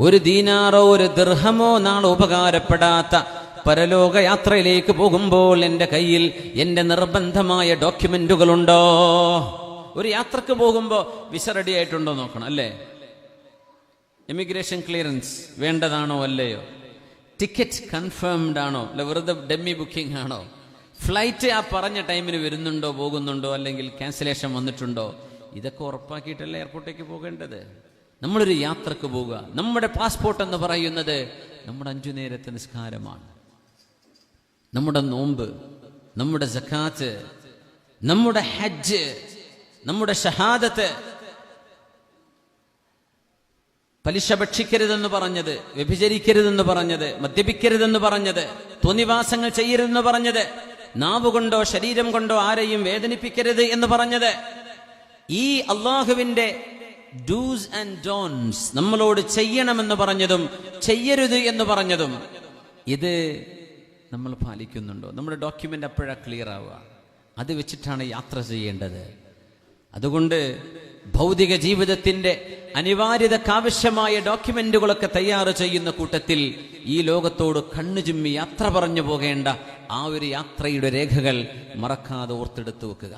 ഒരു ദീനാറോ ഒരു ദിർഹമോ നാളെ ഉപകാരപ്പെടാത്ത പരലോക യാത്രയിലേക്ക് പോകുമ്പോൾ എൻ്റെ കയ്യിൽ എൻ്റെ നിർബന്ധമായ ഡോക്യുമെന്റുകളുണ്ടോ? ഒരു യാത്രക്ക് പോകുമ്പോൾ വിസ റെഡി ആയിട്ടുണ്ടോ നോക്കണം, അല്ലേ? ഇമിഗ്രേഷൻ ക്ലിയറൻസ് വേണ്ടതാണോ അല്ലയോ? ടിക്കറ്റ് കൺഫേംഡ് ആണോ, അല്ല വെറുതെ ഡെമ്മി ബുക്കിംഗ് ആണോ? ഫ്ലൈറ്റ് ആ പറഞ്ഞ ടൈമിന് വരുന്നുണ്ടോ, പോകുന്നുണ്ടോ, അല്ലെങ്കിൽ ക്യാൻസലേഷൻ വന്നിട്ടുണ്ടോ? ഇതൊക്കെ ഉറപ്പാക്കിയിട്ടല്ലേ എയർപോർട്ടിലേക്ക് പോകേണ്ടത്. നമ്മളൊരു യാത്രക്ക് പോവുക, നമ്മുടെ പാസ്പോർട്ട് എന്ന് പറയുന്നത് നമ്മുടെ 5 നേരത്തെ നിസ്കാരമാണ്, നമ്മുടെ നോമ്പ്, നമ്മുടെ സക്കാത്ത്, നമ്മുടെ ഹജ്ജ്, നമ്മുടെ ഷഹാദത്ത്. പലിശ ഭക്ഷിക്കരുതെന്ന് പറഞ്ഞത്, വ്യഭിചരിക്കരുതെന്ന് പറഞ്ഞത്, മദ്യപിക്കരുതെന്ന് പറഞ്ഞത്, തോന്നിവാസങ്ങൾ ചെയ്യരുതെന്ന് പറഞ്ഞത്, നാവുകൊണ്ടോ ശരീരം കൊണ്ടോ ആരെയും വേദനിപ്പിക്കരുത് എന്ന് പറഞ്ഞത്, ഈ അള്ളാഹുവിന്റെ ഡൂസ് ആൻഡ് ഡോൺസ് നമ്മളോട് ചെയ്യണമെന്ന് പറഞ്ഞതും ചെയ്യരുത് എന്ന് പറഞ്ഞതും, ഇത് നമ്മൾ പാലിക്കുന്നുണ്ടോ? നമ്മുടെ ഡോക്യുമെന്റ് അപ്പോഴാണ് ക്ലിയർ ആവുക. അത് വെച്ചിട്ടാണ് യാത്ര ചെയ്യേണ്ടത്. അതുകൊണ്ട് ഭൗതിക ജീവിതത്തിന്റെ അനിവാര്യതക്കാവശ്യമായ ഡോക്യുമെന്റുകളൊക്കെ തയ്യാറ് ചെയ്യുന്ന കൂട്ടത്തിൽ ഈ ലോകത്തോട് കണ്ണു ചിമ്മി യാത്ര പറഞ്ഞു പോകേണ്ട ആ ഒരു യാത്രയുടെ രേഖകൾ മറക്കാതെ ഓർത്തെടുത്തു വെക്കുക.